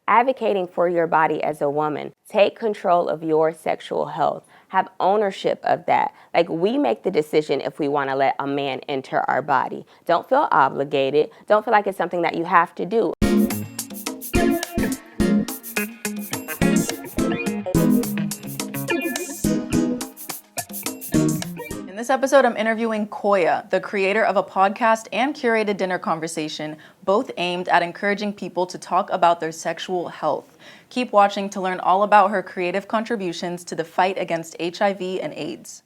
advocating for your body as a woman. Take control of your sexual health. Have ownership of that. Like, we make the decision if we want to let a man enter our body. Don't feel obligated. Don't feel like it's something that you have to do. In this episode, I'm interviewing Koiya, the creator of a podcast and curated dinner conversation, both aimed at encouraging people to talk about their sexual health. Keep watching to learn all about her creative contributions to the fight against HIV and AIDS.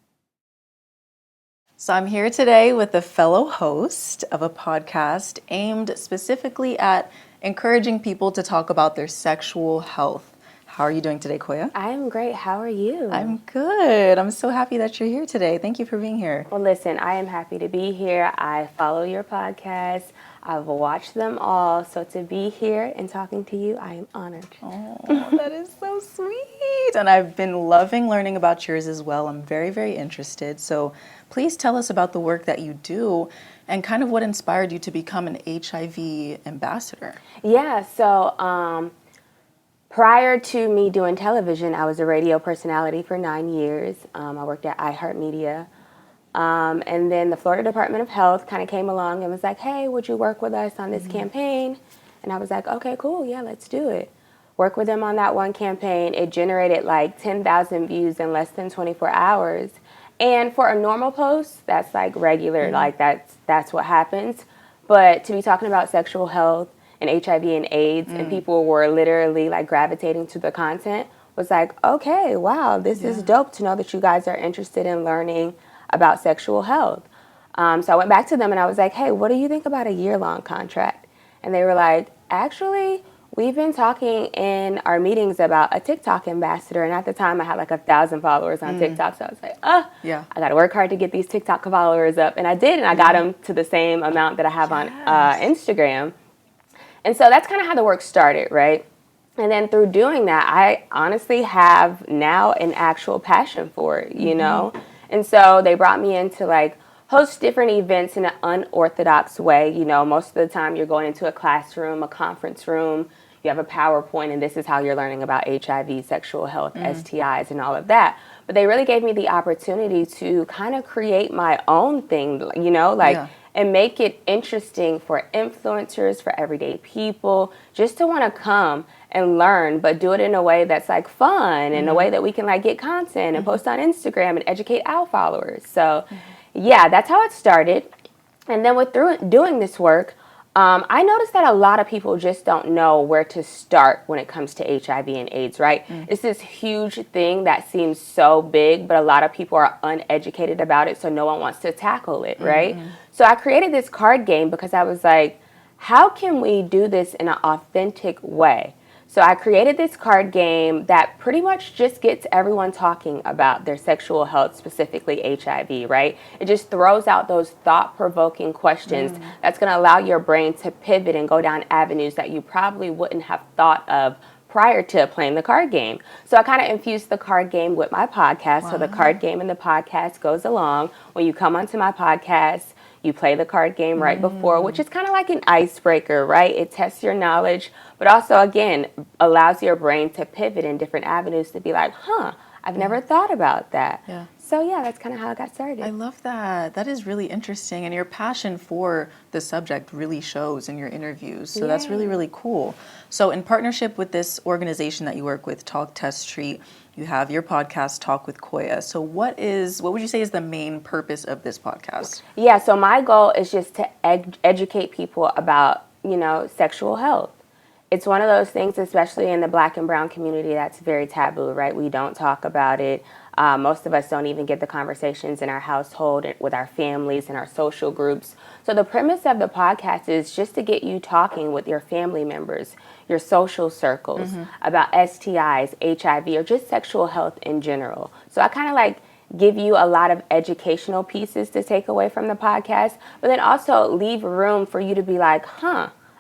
So I'm here today with a fellow host of a podcast aimed specifically at encouraging people to talk about their sexual health. How are you doing today, Koiya? I'm great. How are you? I'm good. I'm so happy that you're here today. Thank you for being here. Well, listen, I am happy to be here. I follow your podcast. I've watched them all. So to be here and talking to you, I am honored. Oh, that is so sweet. And I've been loving learning about yours as well. I'm very, very interested. So please tell us about the work that you do and kind of what inspired you to become an HIV ambassador. Yeah, so prior to me doing television, I was a radio personality for 9 years. I worked at iHeartMedia. And then the Florida Department of Health kind of came along and was like, hey, would you work with us on this campaign? And I was like, okay, cool. Yeah, let's do it. Work with them on that one campaign. It generated like 10,000 views in less than 24 hours. And for a normal post, that's like regular, like that's what happens. But to be talking about sexual health and HIV and AIDS, and people were literally like gravitating to the content, was like, okay, wow, this is dope to know that you guys are interested in learning about sexual health. So I went back to them and I was like, hey, what do you think about a year-long contract? And they were like, actually, we've been talking in our meetings about a TikTok ambassador. And at the time I had like 1,000 followers on TikTok. So I was like, I got to work hard to get these TikTok followers up. And I did, and I got them to the same amount that I have on Instagram. And so that's kind of how the work started, right? And then through doing that, I honestly have now an actual passion for it, you know? And so they brought me in to like host different events in an unorthodox way. You know, most of the time you're going into a classroom, a conference room, you have a PowerPoint, and this is how you're learning about HIV, sexual health, STIs, and all of that. But they really gave me the opportunity to kind of create my own thing, you know, like, and make it interesting for influencers, for everyday people, just to want to come and learn, but do it in a way that's like fun, in a way that we can like get content and post on Instagram and educate our followers. So yeah, that's how it started. And then with doing this work, I noticed that a lot of people just don't know where to start when it comes to HIV and AIDS, right? It's this huge thing that seems so big, but a lot of people are uneducated about it, so no one wants to tackle it, right? So I created this card game because I was like, how can we do this in an authentic way? So I created this card game that pretty much just gets everyone talking about their sexual health, specifically HIV, right? It just throws out those thought-provoking questions that's going to allow your brain to pivot and go down avenues that you probably wouldn't have thought of prior to playing the card game. So I kind of infused the card game with my podcast. So the card game and the podcast goes along. When you come onto my podcast, you play the card game right before, which is kind of like an icebreaker, right? It tests your knowledge, but also, again, allows your brain to pivot in different avenues to be like, I've never thought about that. So yeah, that's kind of how I got started. I love that. That is really interesting. And your passion for the subject really shows in your interviews. So that's really, really cool. So in partnership with this organization that you work with, Talk, Test, Treat, you have your podcast, Talk with Koiya. So what would you say is the main purpose of this podcast? Yeah, so my goal is just to educate people about, you know, sexual health. It's one of those things, especially in the Black and brown community, that's very taboo, right? We don't talk about it. Most of us don't even get the conversations in our household, with our families, and our social groups. So the premise of the podcast is just to get you talking with your family members, your social circles, about STIs, HIV, or just sexual health in general. So I kind of like give you a lot of educational pieces to take away from the podcast, but then also leave room for you to be like,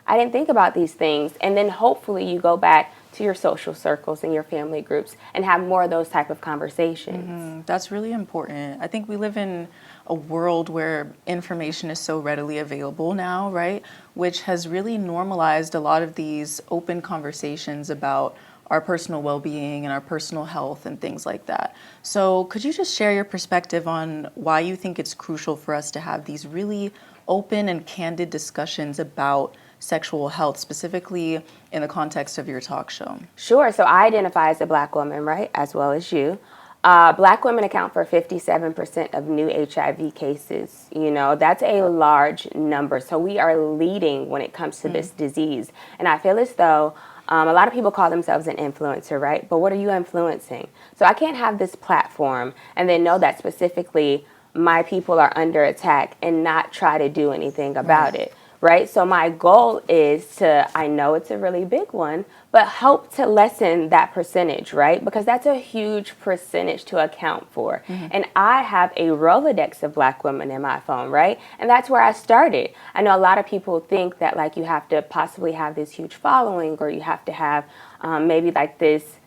I didn't think about these things. And then hopefully you go back to your social circles and your family groups and have more of those type of conversations. That's really important. I think we live in a world where information is so readily available now, right? Which has really normalized a lot of these open conversations about our personal well-being and our personal health and things like that. So could you just share your perspective on why you think it's crucial for us to have these really open and candid discussions about sexual health, specifically in the context of your talk show? Sure. So I identify as a Black woman, right, as well as you. Black women account for 57% of new HIV cases. You know, that's a large number. So we are leading when it comes to this disease. And I feel as though a lot of people call themselves an influencer, right? But what are you influencing? So I can't have this platform and then know that specifically my people are under attack and not try to do anything about it. Right? So my goal is to, I know it's a really big one, but help to lessen that percentage, right? Because that's a huge percentage to account for. And I have a Rolodex of Black women in my phone, right? And that's where I started. I know a lot of people think that like you have to possibly have this huge following or you have to have maybe like this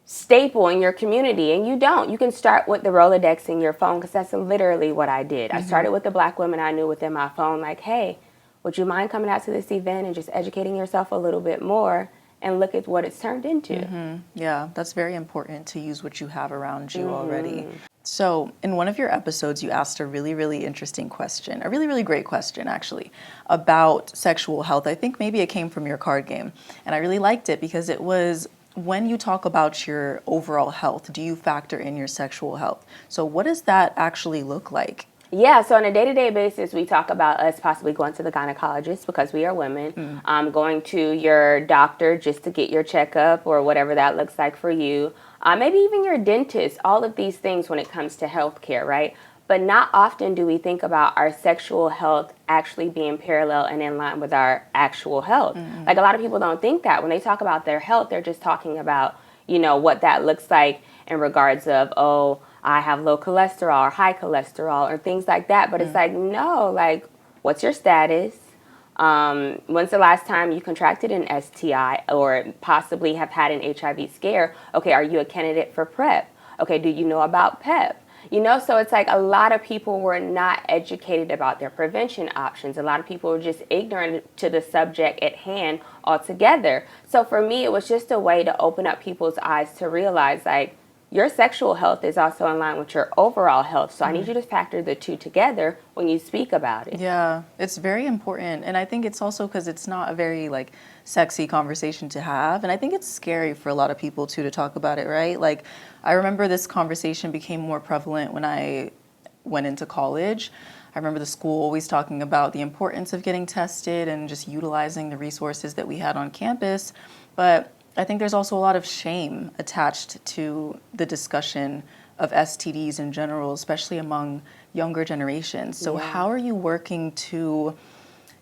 staple in your community, and you don't. You can start with the Rolodex in your phone, because that's literally what I did. I started with the Black women I knew within my phone, like, hey, would you mind coming out to this event and just educating yourself a little bit more, and look at what it's turned into. Yeah, that's very important to use what you have around you already. So in one of your episodes, you asked a really, really interesting question, a really, really great question, actually, about sexual health. I think maybe it came from your card game, and I really liked it because it was, when you talk about your overall health, do you factor in your sexual health? So what does that actually look like? Yeah, so on a day-to-day basis, we talk about us possibly going to the gynecologist because we are women, going to your doctor just to get your checkup or whatever that looks like for you, maybe even your dentist, all of these things when it comes to healthcare, right? But not often do we think about our sexual health actually being parallel and in line with our actual health. Like a lot of people don't think that. When they talk about their health, they're just talking about, you know, what that looks like in regards of, oh, I have low cholesterol or high cholesterol or things like that. But it's like, no, like, what's your status? When's the last time you contracted an STI or possibly have had an HIV scare? Okay, are you a candidate for PrEP? Okay, do you know about PEP? You know, so it's like a lot of people were not educated about their prevention options. A lot of people were just ignorant to the subject at hand altogether. So for me, it was just a way to open up people's eyes to realize, like, your sexual health is also in line with your overall health. So I need you to factor the two together when you speak about it. Yeah, it's very important. And I think it's also because it's not a very, like, sexy conversation to have. And I think it's scary for a lot of people, too, to talk about it, right? Like, I remember this conversation became more prevalent when I went into college. I remember the school always talking about the importance of getting tested and just utilizing the resources that we had on campus. But I think there's also a lot of shame attached to the discussion of STDs in general, especially among younger generations. So how are you working to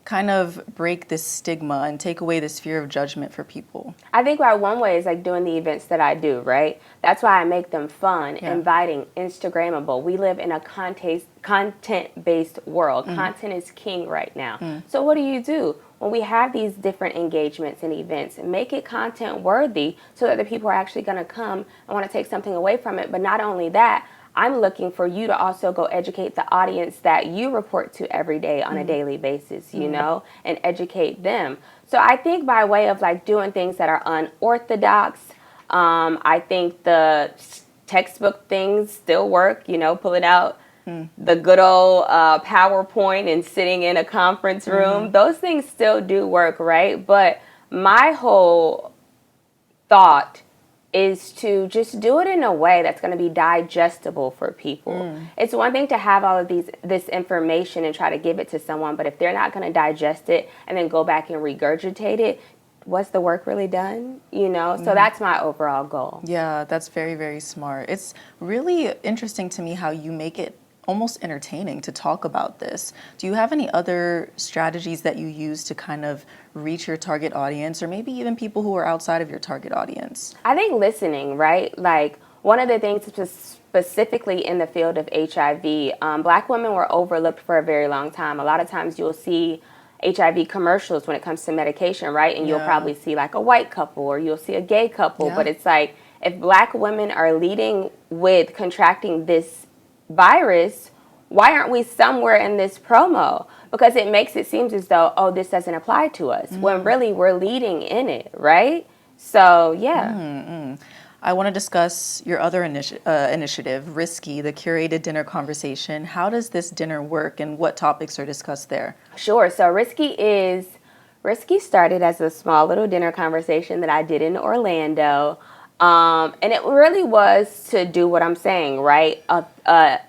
kind of break this stigma and take away this fear of judgment for people? I think one way is like doing the events that I do, right? That's why I make them fun, inviting, Instagrammable. We live in a content-based world. Content is king right now. So what do? When we have these different engagements and events, make it content worthy so that the people are actually going to come and want to take something away from it. But not only that, I'm looking for you to also go educate the audience that you report to every day on a daily basis, you know, and educate them. So I think by way of like doing things that are unorthodox, I think the textbook things still work, you know, pulling out the good old PowerPoint and sitting in a conference room. Those things still do work, right? But my whole thought is to just do it in a way that's going to be digestible for people. It's one thing to have all of this information and try to give it to someone, but if they're not going to digest it and then go back and regurgitate it, was the work really done? You know, so that's my overall goal. Yeah, that's very, very smart. It's really interesting to me how you make it almost entertaining to talk about this. Do you have any other strategies that you use to kind of reach your target audience, or maybe even people who are outside of your target audience? I think listening, right? Like one of the things specifically in the field of HIV, Black women were overlooked for a very long time. A lot of times you'll see HIV commercials when it comes to medication, right? And you'll probably see like a white couple or you'll see a gay couple. But it's like, if Black women are leading with contracting this virus, why aren't we somewhere in this promo? Because it makes it seem as though, oh, this doesn't apply to us, when really we're leading in it, right? So, yeah. I want to discuss your other initiative, Risky, the curated dinner conversation. How does this dinner work and what topics are discussed there? Sure. So Risky started as a small little dinner conversation that I did in Orlando. And it really was to do what I'm saying, right? A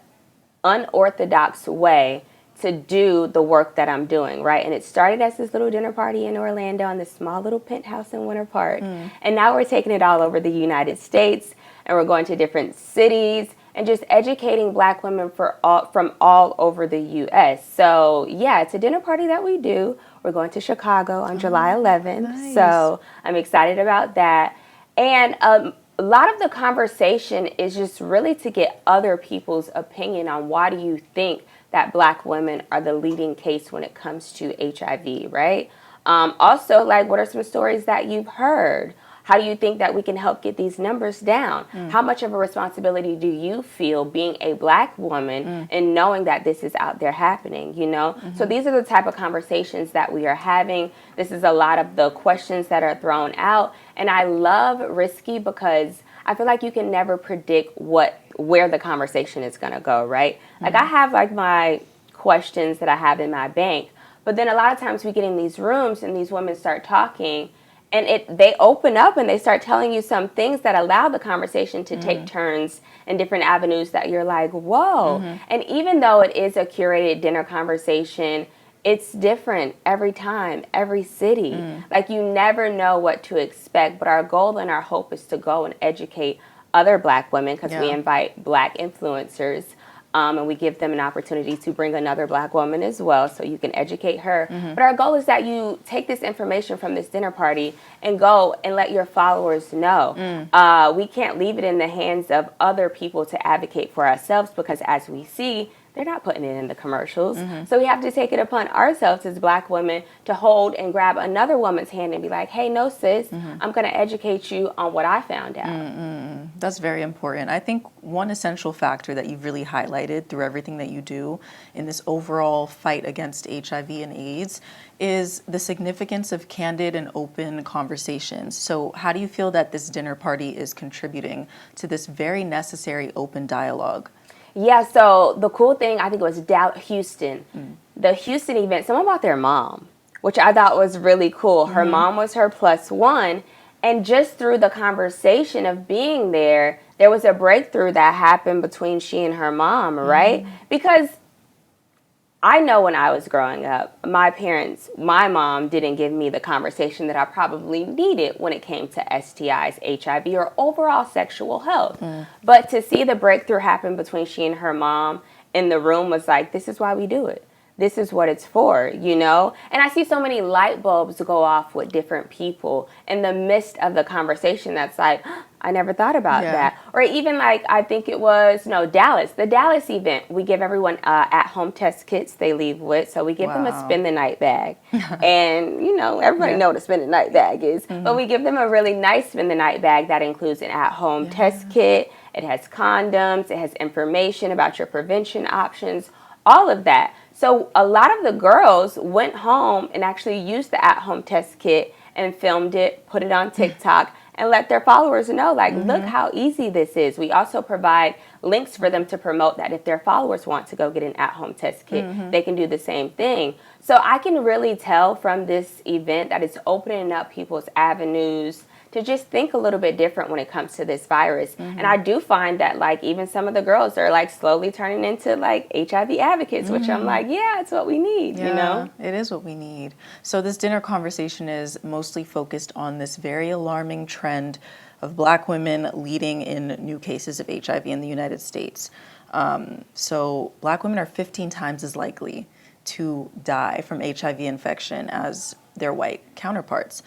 unorthodox way to do the work that I'm doing, right? And it started as this little dinner party in Orlando in this small little penthouse in Winter Park. And now we're taking it all over the United States, and we're going to different cities and just educating Black women from all over the U.S. So, yeah, it's a dinner party that we do. We're going to Chicago on July 11th. Nice. So I'm excited about that. And a lot of the conversation is just really to get other people's opinion on why do you think that Black women are the leading case when it comes to HIV, right? Also, like, what are some stories that you've heard? How do you think that we can help get these numbers down? How much of a responsibility do you feel being a Black woman and knowing that this is out there happening, you know? So these are the type of conversations that we are having. This is a lot of the questions that are thrown out. And I love Risky because I feel like you can never predict where the conversation is going to go, right? Like, I have like my questions that I have in my bank, but then a lot of times we get in these rooms and these women start talking and they open up and they start telling you some things that allow the conversation to take turns in different avenues that you're like, whoa. And even though it is a curated dinner conversation, it's different every time, every city. Like, you never know what to expect, but our goal and our hope is to go and educate other Black women because we invite Black influencers and we give them an opportunity to bring another Black woman as well so you can educate her. But our goal is that you take this information from this dinner party and go and let your followers know. We can't leave it in the hands of other people to advocate for ourselves because, as we see, they're not putting it in the commercials. So we have to take it upon ourselves as Black women to hold and grab another woman's hand and be like, hey, no, sis, I'm going to educate you on what I found out. That's very important. I think one essential factor that you've really highlighted through everything that you do in this overall fight against HIV and AIDS is the significance of candid and open conversations. So how do you feel that this dinner party is contributing to this very necessary open dialogue? Yeah, so the cool thing, I think it was Houston. The Houston event, someone brought their mom, which I thought was really cool. Her mom was her +1. And just through the conversation of being there, there was a breakthrough that happened between she and her mom, right? Because I know when I was growing up, my mom didn't give me the conversation that I probably needed when it came to STIs, HIV, or overall sexual health. But to see the breakthrough happen between she and her mom in the room was like, this is why we do it. This is what it's for, you know? And I see so many light bulbs go off with different people in the midst of the conversation that's like, I never thought about that. Or even like, I think it was, Dallas. The Dallas event, we give everyone at-home test kits they leave with. So we give them a spend-the-night bag. And, everybody know what a spend-the-night bag is. But we give them a really nice spend-the-night bag that includes an at-home test kit. It has condoms. It has information about your prevention options, all of that. So a lot of the girls went home and actually used the at-home test kit and filmed it, put it on TikTok, and let their followers know, like, look how easy this is. We also provide links for them to promote that if their followers want to go get an at-home test kit, they can do the same thing. So I can really tell from this event that it's opening up people's avenues to just think a little bit different when it comes to this virus. And I do find that, like, even some of the girls are, like, slowly turning into, like, HIV advocates, which I'm like, yeah, it's what we need, you know? It is what we need. So this dinner conversation is mostly focused on this very alarming trend of Black women leading in new cases of HIV in the United States. So Black women are 15 times as likely to die from HIV infection as their white counterparts.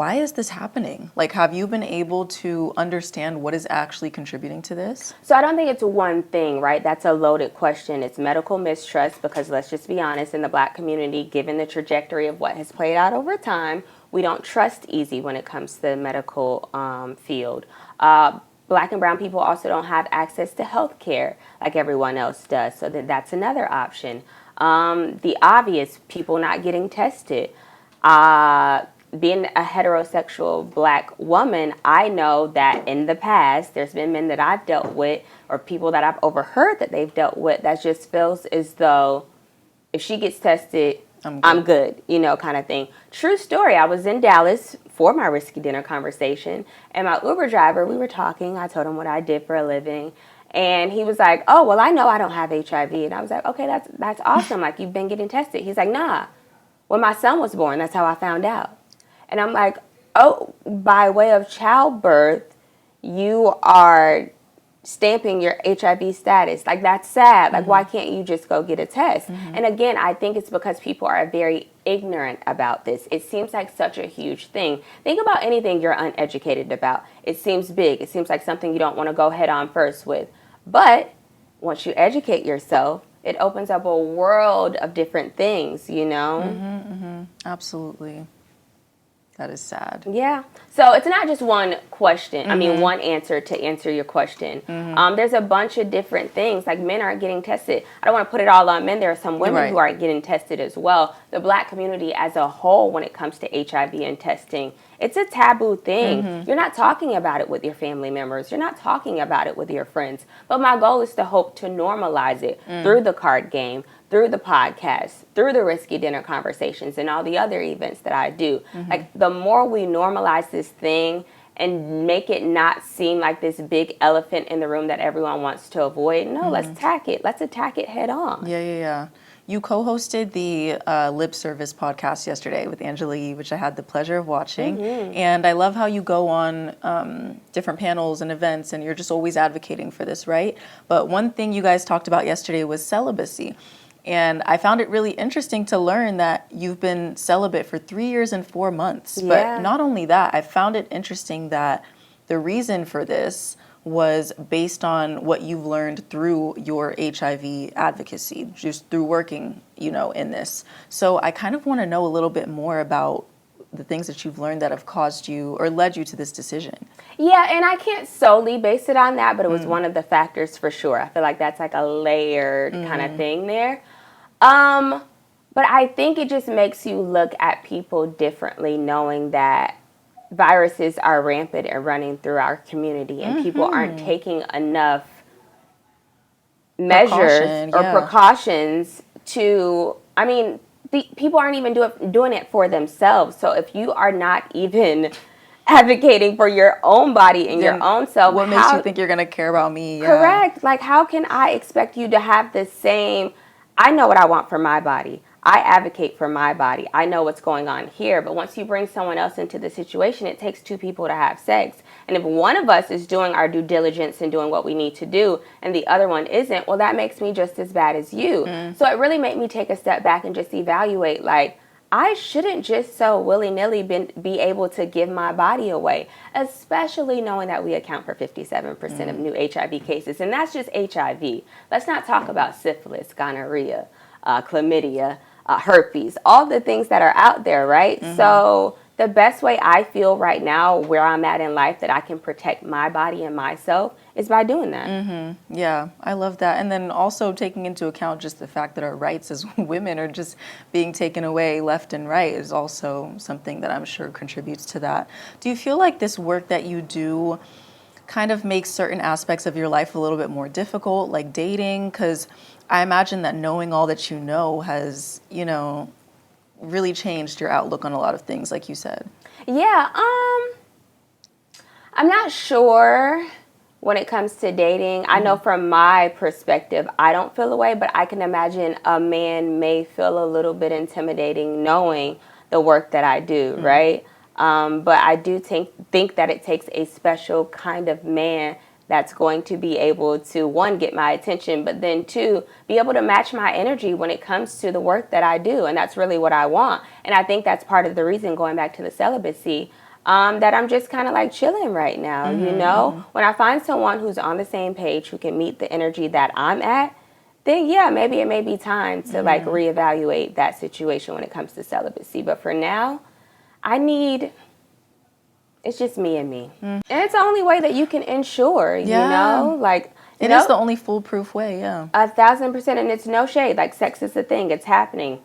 why is this happening? Like, have you been able to understand what is actually contributing to this? So I don't think it's one thing, right? That's a loaded question. It's medical mistrust because let's just be honest, in the Black community, given the trajectory of what has played out over time, we don't trust easy when it comes to the medical field. Black and brown people also don't have access to health care like everyone else does. So that's another option. The obvious, people not getting tested. Being a heterosexual Black woman, I know that in the past, there's been men that I've dealt with or people that I've overheard that they've dealt with that just feels as though if she gets tested, I'm good, kind of thing. True story. I was in Dallas for my risky dinner conversation, and my Uber driver, we were talking. I told him what I did for a living, and he was like, "Oh, well, I know I don't have HIV." And I was like, "Okay, that's awesome. Like, you've been getting tested." He's like, "Nah. When my son was born, that's how I found out." And I'm like, "Oh, by way of childbirth, you are stamping your HIV status. Like, that's sad. Like, why can't you just go get a test?" And again, I think it's because people are very ignorant about this. It seems like such a huge thing. Think about anything you're uneducated about. It seems big. It seems like something you don't want to go head on first with. But once you educate yourself, it opens up a world of different things, Absolutely. That is sad. Yeah. So it's not just one question. I mean, one answer to answer your question. There's a bunch of different things. Like, men aren't getting tested. I don't want to put it all on men. There are some women who aren't getting tested as well. The Black community as a whole, when it comes to HIV and testing, it's a taboo thing. You're not talking about it with your family members. You're not talking about it with your friends. But my goal is to hope to normalize it through the card game, through the podcast, through the risky dinner conversations, and all the other events that I do. Like, the more we normalize this thing and make it not seem like this big elephant in the room that everyone wants to avoid, let's attack it. Let's attack it head on. Yeah. You co-hosted the Lip Service podcast yesterday with Angela Yee, which I had the pleasure of watching. And I love how you go on different panels and events, and you're just always advocating for this, right? But one thing you guys talked about yesterday was celibacy. And I found it really interesting to learn that you've been celibate for 3 years and 4 months. Yeah. But not only that, I found it interesting that the reason for this was based on what you've learned through your HIV advocacy, just through working, in this. So I kind of want to know a little bit more about the things that you've learned that have caused you or led you to this decision. Yeah, and I can't solely base it on that, but it was one of the factors for sure. I feel like that's like a layered kind of thing there. But I think it just makes you look at people differently, knowing that viruses are rampant and running through our community, and people aren't taking enough measures or precautions to, people aren't even doing it for themselves. So if you are not even advocating for your own body and your own self, what makes you think you're going to care about me? Yeah. Correct. Like, how can I expect you to have the same? I know what I want for my body. I advocate for my body. I know what's going on here. But once you bring someone else into the situation, it takes two people to have sex. And if one of us is doing our due diligence and doing what we need to do and the other one isn't, well, that makes me just as bad as you. So it really made me take a step back and just evaluate, like, I shouldn't just so willy-nilly be able to give my body away, especially knowing that we account for 57% of new HIV cases. And that's just HIV. Let's not talk about syphilis, gonorrhea, chlamydia, herpes, all the things that are out there, right? So the best way I feel right now, where I'm at in life, that I can protect my body and myself is by doing that. Yeah, I love that. And then also taking into account just the fact that our rights as women are just being taken away left and right is also something that I'm sure contributes to that. Do you feel like this work that you do kind of makes certain aspects of your life a little bit more difficult, like dating? Because I imagine that knowing all that you know has, really changed your outlook on a lot of things, like you said. Yeah, I'm not sure when it comes to dating. I know from my perspective, I don't feel away, but I can imagine a man may feel a little bit intimidating knowing the work that I do, right? But I do think that it takes a special kind of man that's going to be able to, one, get my attention, but then two, be able to match my energy when it comes to the work that I do. And that's really what I want. And I think that's part of the reason, going back to the celibacy, that I'm just kind of like chilling right now, you know? When I find someone who's on the same page, who can meet the energy that I'm at, then yeah, maybe it may be time to like reevaluate that situation when it comes to celibacy. But for now, it's just me and me. And it's the only way that you can ensure, you know? Like, it is the only foolproof way, 1,000%. And it's no shade. Like, sex is a thing. It's happening.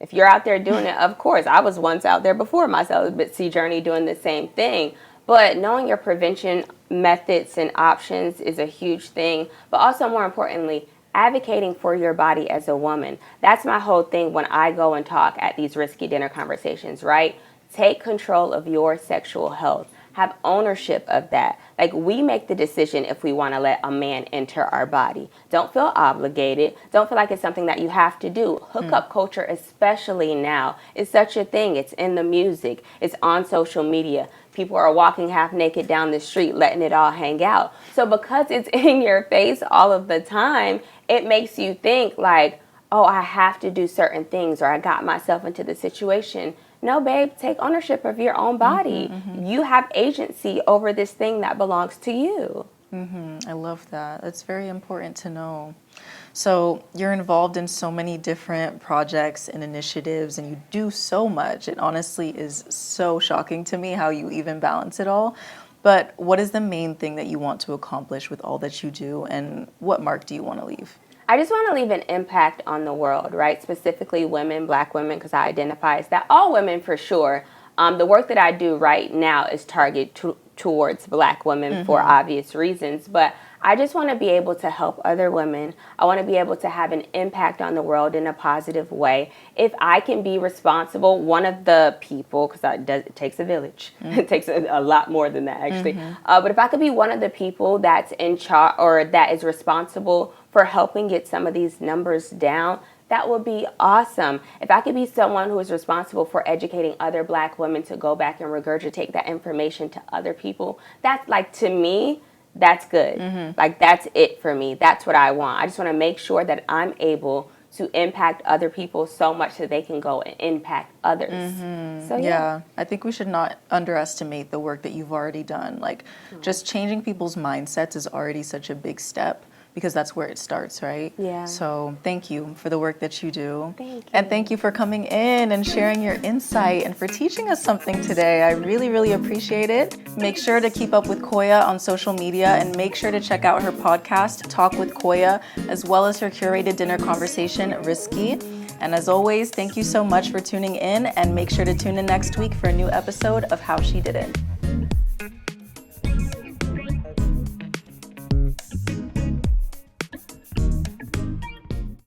If you're out there doing it, of course. I was once out there before my celibacy journey doing the same thing. But knowing your prevention methods and options is a huge thing. But also, more importantly, advocating for your body as a woman. That's my whole thing when I go and talk at these risky dinner conversations, right? Take control of your sexual health. Have ownership of that. Like, we make the decision if we want to let a man enter our body. Don't feel obligated. Don't feel like it's something that you have to do. Hookup culture, especially now, is such a thing. It's in the music. It's on social media. People are walking half naked down the street, letting it all hang out. So because it's in your face all of the time, it makes you think like, oh, I have to do certain things, or I got myself into the situation. No, babe, take ownership of your own body. You have agency over this thing that belongs to you. I love that. That's very important to know. So you're involved in so many different projects and initiatives, and you do so much. It honestly is so shocking to me how you even balance it all. But what is the main thing that you want to accomplish with all that you do, and what mark do you want to leave? I just want to leave an impact on the world, right? Specifically women, Black women, because I identify as that. All women for sure. The work that I do right now is targeted towards Black women for obvious reasons. But I just want to be able to help other women. I want to be able to have an impact on the world in a positive way. If I can be responsible, one of the people, because it takes a village. It takes a lot more than that, actually. But if I could be one of the people that's in charge or that is responsible for helping get some of these numbers down, that would be awesome. If I could be someone who is responsible for educating other Black women to go back and regurgitate that information to other people, that's like, to me, that's good. Like, that's it for me. That's what I want. I just want to make sure that I'm able to impact other people so much that they can go and impact others. So Yeah, I think we should not underestimate the work that you've already done. Like, just changing people's mindsets is already such a big step, because that's where it starts, right? Yeah. So thank you for the work that you do. Thank you. And thank you for coming in and sharing your insight and for teaching us something today. I really, really appreciate it. Make sure to keep up with Koiya on social media, and make sure to check out her podcast, Talk with Koiya, as well as her curated dinner conversation, Risky. And as always, thank you so much for tuning in, and make sure to tune in next week for a new episode of How She Did It.